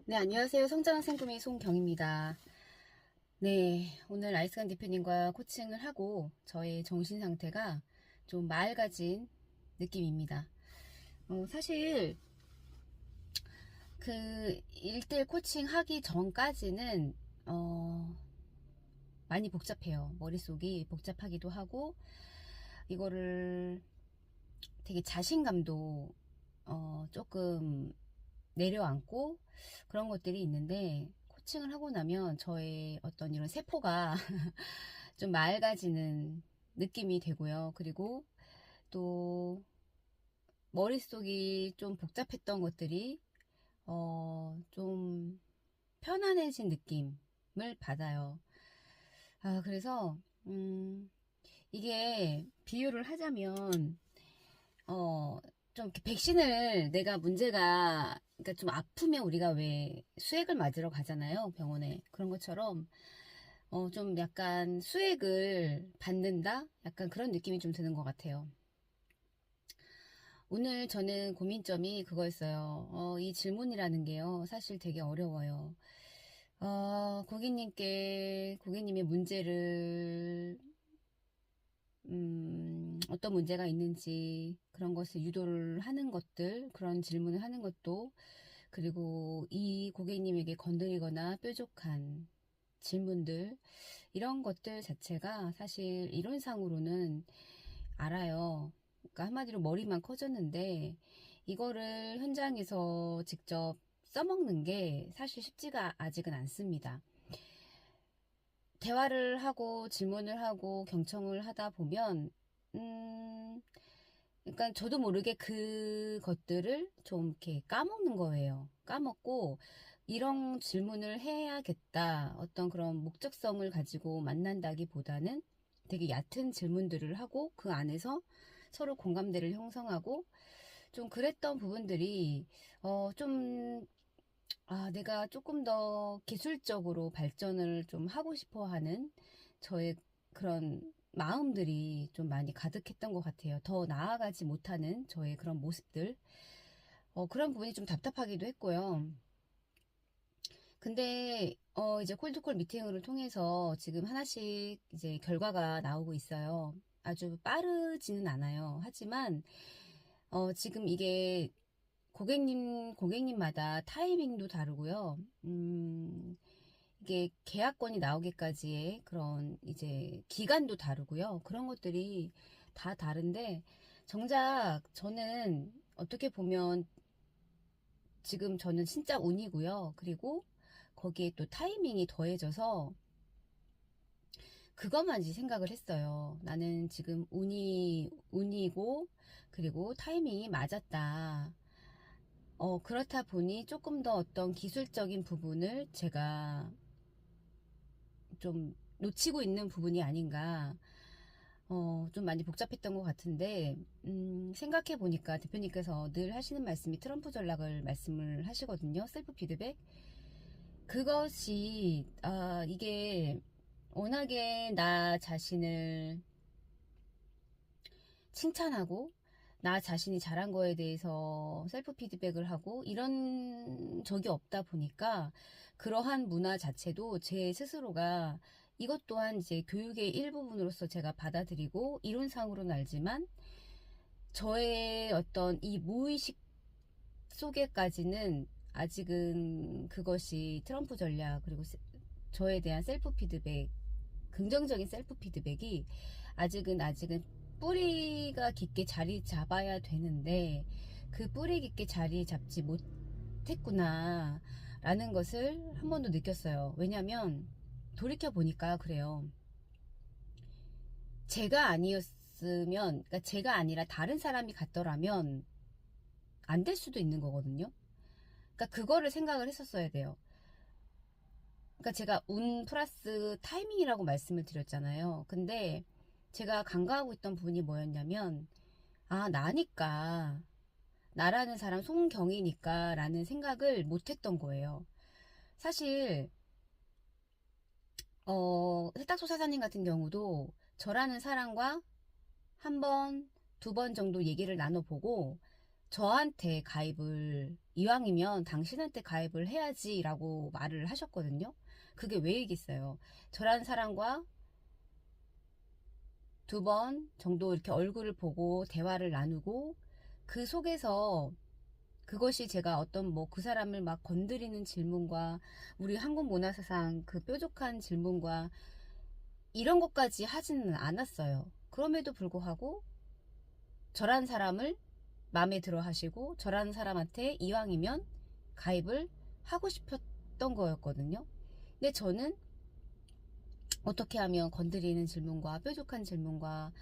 네, 안녕하세요. 성장학생 꿈이 송경입니다. 네, 오늘 아이스간 대표님과 코칭을 하고 저의 정신 상태가 좀 맑아진 느낌입니다. 사실 그 1대1 코칭 하기 전까지는 많이 복잡해요. 머릿속이 복잡하기도 하고 이거를 되게 자신감도 조금 내려앉고 그런 것들이 있는데, 코칭을 하고 나면 저의 어떤 이런 세포가 좀 맑아지는 느낌이 되고요. 그리고 또 머릿속이 좀 복잡했던 것들이 좀 편안해진 느낌을 받아요. 그래서 이게 비유를 하자면 좀 이렇게 백신을 내가 문제가, 그러니까 좀 아프면 우리가 왜 수액을 맞으러 가잖아요, 병원에. 그런 것처럼 좀 약간 수액을 받는다? 약간 그런 느낌이 좀 드는 것 같아요. 오늘 저는 고민점이 그거였어요. 이 질문이라는 게요, 사실 되게 어려워요. 고객님의 문제를 어떤 문제가 있는지 그런 것을 유도를 하는 것들, 그런 질문을 하는 것도, 그리고 이 고객님에게 건드리거나 뾰족한 질문들, 이런 것들 자체가 사실 이론상으로는 알아요. 그러니까 한마디로 머리만 커졌는데, 이거를 현장에서 직접 써먹는 게 사실 쉽지가 아직은 않습니다. 대화를 하고 질문을 하고 경청을 하다 보면 그러니까 저도 모르게 그것들을 좀 이렇게 까먹는 거예요. 까먹고 이런 질문을 해야겠다, 어떤 그런 목적성을 가지고 만난다기보다는 되게 얕은 질문들을 하고 그 안에서 서로 공감대를 형성하고 좀 그랬던 부분들이 좀 내가 조금 더 기술적으로 발전을 좀 하고 싶어 하는 저의 그런 마음들이 좀 많이 가득했던 것 같아요. 더 나아가지 못하는 저의 그런 모습들. 그런 부분이 좀 답답하기도 했고요. 근데, 이제 콜드콜 미팅을 통해서 지금 하나씩 이제 결과가 나오고 있어요. 아주 빠르지는 않아요. 하지만, 지금 이게 고객님마다 타이밍도 다르고요. 이게 계약건이 나오기까지의 그런 이제 기간도 다르고요. 그런 것들이 다 다른데, 정작 저는 어떻게 보면 지금 저는 진짜 운이고요. 그리고 거기에 또 타이밍이 더해져서 그것만 이제 생각을 했어요. 나는 지금 운이고, 그리고 타이밍이 맞았다. 그렇다 보니 조금 더 어떤 기술적인 부분을 제가 좀 놓치고 있는 부분이 아닌가. 좀 많이 복잡했던 것 같은데, 생각해 보니까 대표님께서 늘 하시는 말씀이 트럼프 전략을 말씀을 하시거든요. 셀프 피드백. 그것이, 이게 워낙에 나 자신을 칭찬하고 나 자신이 잘한 거에 대해서 셀프 피드백을 하고 이런 적이 없다 보니까 그러한 문화 자체도 제 스스로가 이것 또한 이제 교육의 일부분으로서 제가 받아들이고 이론상으로는 알지만 저의 어떤 이 무의식 속에까지는 아직은 그것이 트럼프 전략, 그리고 저에 대한 셀프 피드백, 긍정적인 셀프 피드백이 아직은 뿌리가 깊게 자리 잡아야 되는데 그 뿌리 깊게 자리 잡지 못했구나 라는 것을 한 번도 느꼈어요. 왜냐면 돌이켜 보니까 그래요. 제가 아니었으면, 그러니까 제가 아니라 다른 사람이 갔더라면 안 될 수도 있는 거거든요. 그러니까 그거를 생각을 했었어야 돼요. 그러니까 제가 운 플러스 타이밍이라고 말씀을 드렸잖아요. 근데 제가 간과하고 있던 부분이 뭐였냐면, 나니까, 나라는 사람 송경이니까 라는 생각을 못 했던 거예요. 사실, 세탁소 사장님 같은 경우도 저라는 사람과 한 번, 두 번 정도 얘기를 나눠보고 저한테 가입을 이왕이면 당신한테 가입을 해야지 라고 말을 하셨거든요. 그게 왜이겠어요. 저란 사람과 2번 정도 이렇게 얼굴을 보고 대화를 나누고 그 속에서 그것이 제가 어떤 뭐 그 사람을 막 건드리는 질문과 우리 한국 문화사상 그 뾰족한 질문과 이런 것까지 하지는 않았어요. 그럼에도 불구하고 저란 사람을 마음에 들어 하시고 저라는 사람한테 이왕이면 가입을 하고 싶었던 거였거든요. 근데 저는 어떻게 하면 건드리는 질문과 뾰족한 질문과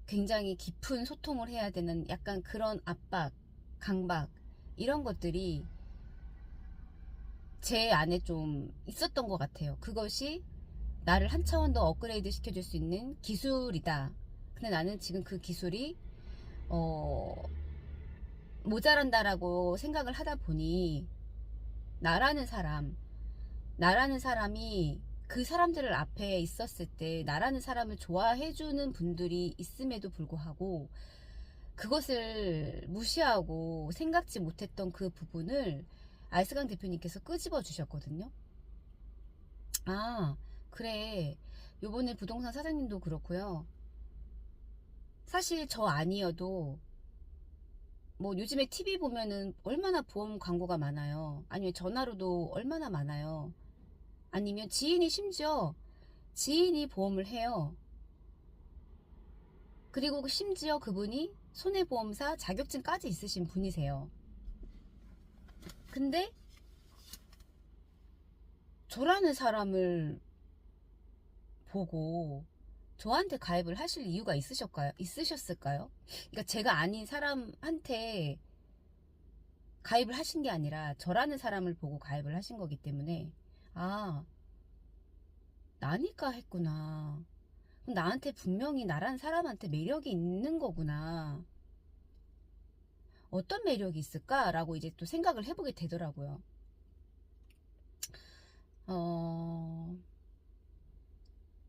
굉장히 깊은 소통을 해야 되는 약간 그런 압박, 강박 이런 것들이 제 안에 좀 있었던 것 같아요. 그것이 나를 한 차원 더 업그레이드 시켜줄 수 있는 기술이다. 근데 나는 지금 그 기술이 모자란다라고 생각을 하다 보니 나라는 사람이 그 사람들을 앞에 있었을 때 나라는 사람을 좋아해주는 분들이 있음에도 불구하고 그것을 무시하고 생각지 못했던 그 부분을 알스강 대표님께서 끄집어 주셨거든요. 아, 그래. 요번에 부동산 사장님도 그렇고요. 사실 저 아니어도 뭐 요즘에 TV 보면은 얼마나 보험 광고가 많아요. 아니면 전화로도 얼마나 많아요. 아니면 심지어 지인이 보험을 해요. 그리고 심지어 그분이 손해보험사 자격증까지 있으신 분이세요. 근데 저라는 사람을 보고 저한테 가입을 하실 이유가 있으셨을까요? 그러니까 제가 아닌 사람한테 가입을 하신 게 아니라 저라는 사람을 보고 가입을 하신 거기 때문에 아, 나니까 했구나. 그럼 나한테 분명히 나란 사람한테 매력이 있는 거구나. 어떤 매력이 있을까라고 이제 또 생각을 해보게 되더라고요. 어,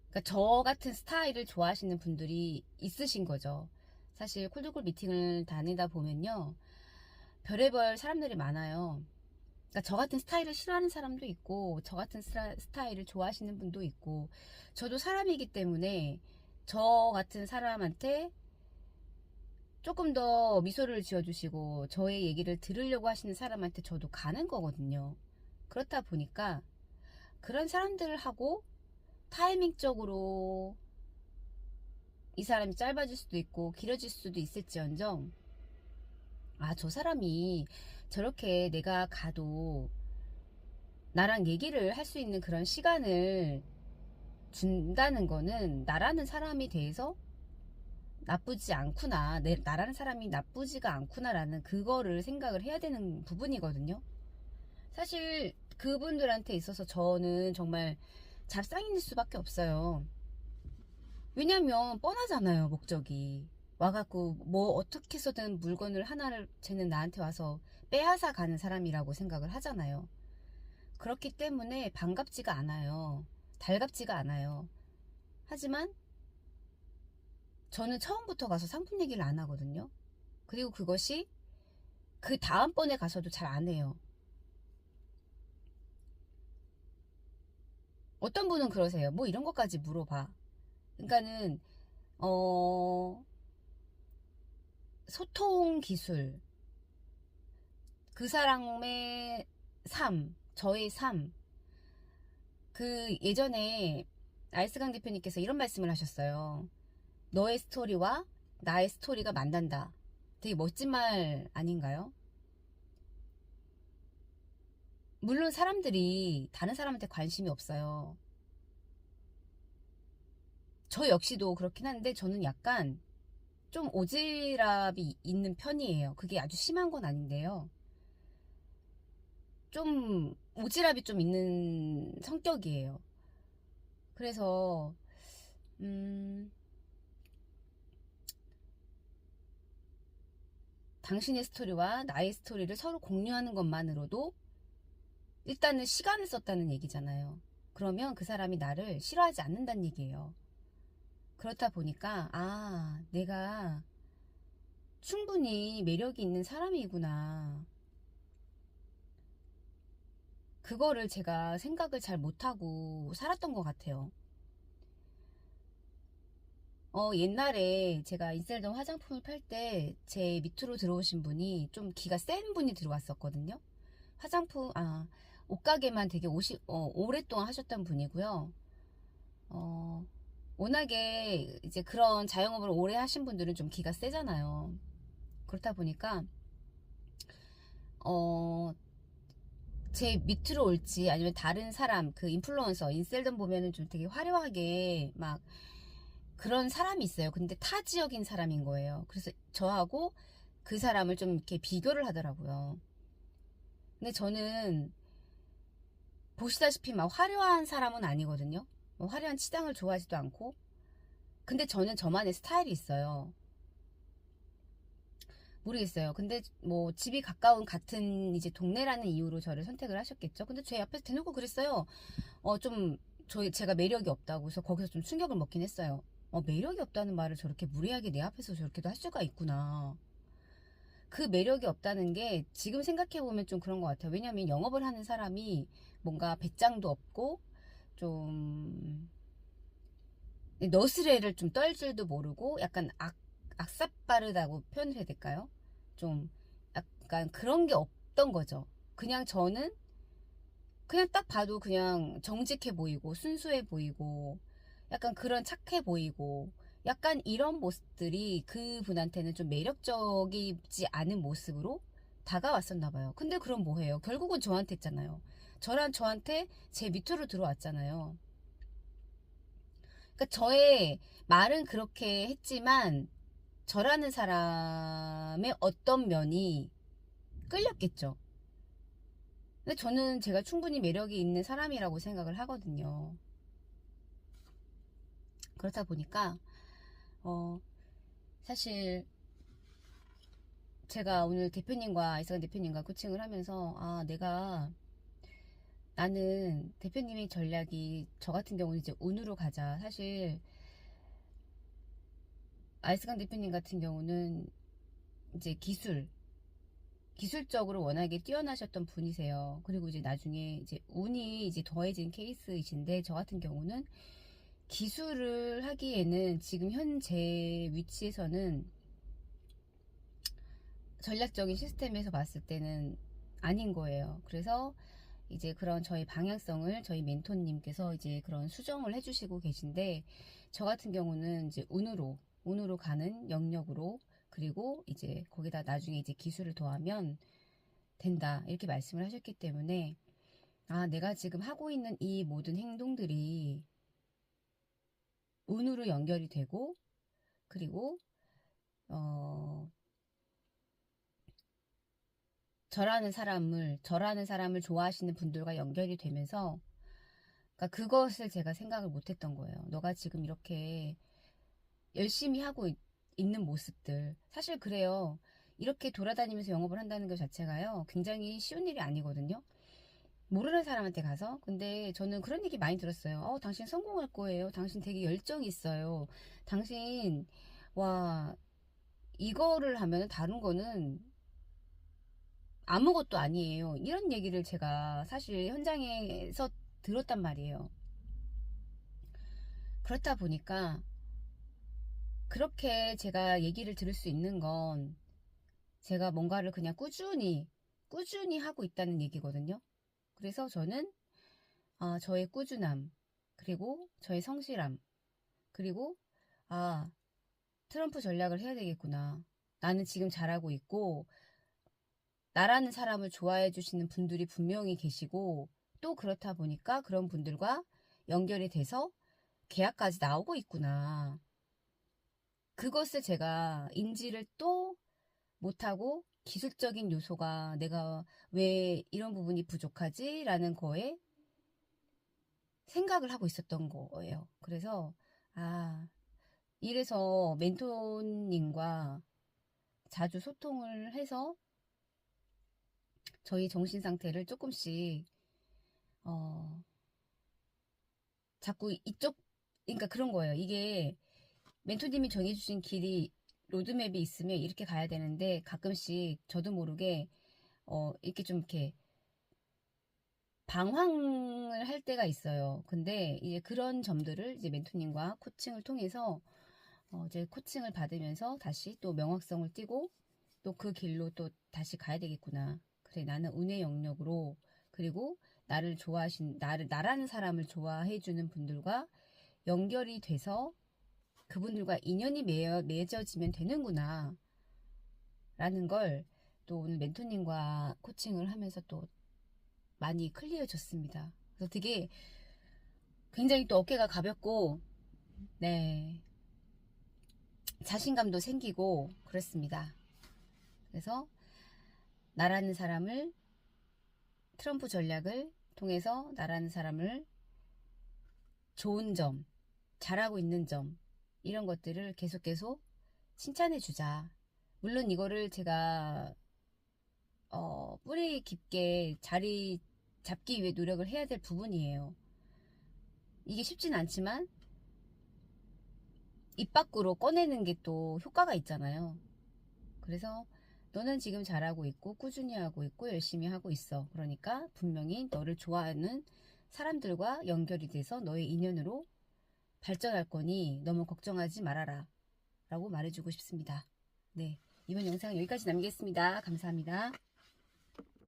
그러니까 저 같은 스타일을 좋아하시는 분들이 있으신 거죠. 사실 콜드콜 미팅을 다니다 보면요. 별의별 사람들이 많아요. 그러니까 저 같은 스타일을 싫어하는 사람도 있고 저 같은 스타일을 좋아하시는 분도 있고 저도 사람이기 때문에 저 같은 사람한테 조금 더 미소를 지어주시고 저의 얘기를 들으려고 하시는 사람한테 저도 가는 거거든요. 그렇다 보니까 그런 사람들하고 타이밍적으로 이 사람이 짧아질 수도 있고 길어질 수도 있을지언정 아, 저 사람이 저렇게 내가 가도 나랑 얘기를 할 수 있는 그런 시간을 준다는 거는 나라는 사람에 대해서 나쁘지 않구나. 나라는 사람이 나쁘지가 않구나라는 그거를 생각을 해야 되는 부분이거든요. 사실 그분들한테 있어서 저는 정말 잡상인일 수밖에 없어요. 왜냐면 뻔하잖아요, 목적이. 와갖고 뭐 어떻게 해서든 물건을 하나를 쟤는 나한테 와서 빼앗아 가는 사람이라고 생각을 하잖아요. 그렇기 때문에 반갑지가 않아요. 달갑지가 않아요. 하지만 저는 처음부터 가서 상품 얘기를 안 하거든요. 그리고 그것이 그 다음번에 가서도 잘 안 해요. 어떤 분은 그러세요. 뭐 이런 것까지 물어봐. 그러니까는 소통 기술, 그 사람의 삶, 저의 삶. 그 예전에 알스강 대표님께서 이런 말씀을 하셨어요. 너의 스토리와 나의 스토리가 만난다. 되게 멋진 말 아닌가요? 물론 사람들이 다른 사람한테 관심이 없어요. 저 역시도 그렇긴 한데 저는 약간 좀 오지랖이 있는 편이에요. 그게 아주 심한 건 아닌데요. 좀 오지랖이 좀 있는 성격이에요. 그래서 당신의 스토리와 나의 스토리를 서로 공유하는 것만으로도 일단은 시간을 썼다는 얘기잖아요. 그러면 그 사람이 나를 싫어하지 않는다는 얘기예요. 그렇다 보니까 아, 내가 충분히 매력이 있는 사람이구나. 그거를 제가 생각을 잘 못하고 살았던 것 같아요. 옛날에 제가 인셀던 화장품을 팔 때 제 밑으로 들어오신 분이 좀 기가 센 분이 들어왔었거든요. 화장품, 옷가게만 되게 오랫동안 하셨던 분이고요. 어, 워낙에 이제 그런 자영업을 오래 하신 분들은 좀 기가 세잖아요. 그렇다 보니까, 어, 제 밑으로 올지 아니면 다른 사람, 그 인플루언서, 인셀던 보면은 좀 되게 화려하게 막 그런 사람이 있어요. 근데 타 지역인 사람인 거예요. 그래서 저하고 그 사람을 좀 이렇게 비교를 하더라고요. 근데 저는 보시다시피 막 화려한 사람은 아니거든요. 뭐 화려한 치장을 좋아하지도 않고. 근데 저는 저만의 스타일이 있어요. 모르겠어요. 근데 뭐 집이 가까운 같은 이제 동네라는 이유로 저를 선택을 하셨겠죠. 근데 제 앞에서 대놓고 그랬어요. 좀 제가 매력이 없다고 해서 거기서 좀 충격을 먹긴 했어요. 매력이 없다는 말을 저렇게 무리하게 내 앞에서 저렇게도 할 수가 있구나. 그 매력이 없다는 게 지금 생각해보면 좀 그런 것 같아요. 왜냐하면 영업을 하는 사람이 뭔가 배짱도 없고 좀 너스레를 좀 떨 줄도 모르고 약간 악사빠르다고 표현을 해야 될까요? 좀 약간 그런 게 없던 거죠. 그냥 저는 그냥 딱 봐도 그냥 정직해 보이고 순수해 보이고 약간 그런 착해 보이고 약간 이런 모습들이 그분한테는 좀 매력적이지 않은 모습으로 다가왔었나 봐요. 근데 그럼 뭐해요? 결국은 저한테 했잖아요. 저한테 제 밑으로 들어왔잖아요. 그러니까 저의 말은 그렇게 했지만 저라는 사람의 어떤 면이 끌렸겠죠. 근데 저는 제가 충분히 매력이 있는 사람이라고 생각을 하거든요. 그렇다 보니까 어, 사실 제가 오늘 대표님과 이승환 대표님과 코칭을 하면서 나는 대표님의 전략이 저 같은 경우는 이제 운으로 가자. 사실 아이스강 대표님 같은 경우는 이제 기술적으로 워낙에 뛰어나셨던 분이세요. 그리고 이제 나중에 이제 운이 이제 더해진 케이스이신데 저 같은 경우는 기술을 하기에는 지금 현재 위치에서는 전략적인 시스템에서 봤을 때는 아닌 거예요. 그래서 이제 그런 저희 방향성을 저희 멘토님께서 이제 그런 수정을 해주시고 계신데 저 같은 경우는 이제 운으로 가는 영역으로 그리고 이제 거기다 나중에 이제 기술을 더하면 된다 이렇게 말씀을 하셨기 때문에 내가 지금 하고 있는 이 모든 행동들이 운으로 연결이 되고 그리고 어 저라는 사람을 좋아하시는 분들과 연결이 되면서 그러니까 그것을 제가 생각을 못했던 거예요. 너가 지금 이렇게 열심히 하고 있는 모습들 사실 그래요. 이렇게 돌아다니면서 영업을 한다는 것 자체가요 굉장히 쉬운 일이 아니거든요. 모르는 사람한테 가서 근데 저는 그런 얘기 많이 들었어요. 당신 성공할 거예요. 당신 되게 열정이 있어요. 당신 와 이거를 하면 다른 거는 아무것도 아니에요. 이런 얘기를 제가 사실 현장에서 들었단 말이에요. 그렇다 보니까 그렇게 제가 얘기를 들을 수 있는 건 제가 뭔가를 그냥 꾸준히 하고 있다는 얘기거든요. 그래서 저는 저의 꾸준함, 그리고 저의 성실함, 그리고 아, 트럼프 전략을 해야 되겠구나. 나는 지금 잘하고 있고, 나라는 사람을 좋아해 주시는 분들이 분명히 계시고, 또 그렇다 보니까 그런 분들과 연결이 돼서 계약까지 나오고 있구나. 그것을 제가 인지를 또 못하고 기술적인 요소가 내가 왜 이런 부분이 부족하지? 라는 거에 생각을 하고 있었던 거예요. 그래서, 이래서 멘토님과 자주 소통을 해서 저희 정신 상태를 조금씩, 어, 자꾸 그러니까 그런 거예요. 이게 멘토님이 정해주신 길이, 로드맵이 있으면 이렇게 가야 되는데 가끔씩 저도 모르게, 이렇게 좀 이렇게 방황을 할 때가 있어요. 근데 이제 그런 점들을 이제 멘토님과 코칭을 통해서 이제 코칭을 받으면서 다시 또 명확성을 띠고 또 그 길로 또 다시 가야 되겠구나. 그래, 나는 운의 영역으로, 그리고 나라는 사람을 좋아해주는 분들과 연결이 돼서 그분들과 인연이 맺어지면 되는구나. 라는 걸 또 오늘 멘토님과 코칭을 하면서 또 많이 클리어졌습니다. 그래서 되게 굉장히 또 어깨가 가볍고, 네, 자신감도 생기고 그렇습니다. 그래서 나라는 사람을, 트럼프 전략을 통해서 나라는 사람을 좋은 점, 잘하고 있는 점, 이런 것들을 계속 칭찬해 주자. 물론 이거를 제가 뿌리 깊게 자리 잡기 위해 노력을 해야 될 부분이에요. 이게 쉽진 않지만 입 밖으로 꺼내는 게 또 효과가 있잖아요. 그래서 너는 지금 잘하고 있고 꾸준히 하고 있고 열심히 하고 있어. 그러니까 분명히 너를 좋아하는 사람들과 연결이 돼서 너의 인연으로 발전할 거니 너무 걱정하지 말아라 라고 말해주고 싶습니다. 네, 이번 영상 여기까지 남기겠습니다. 감사합니다.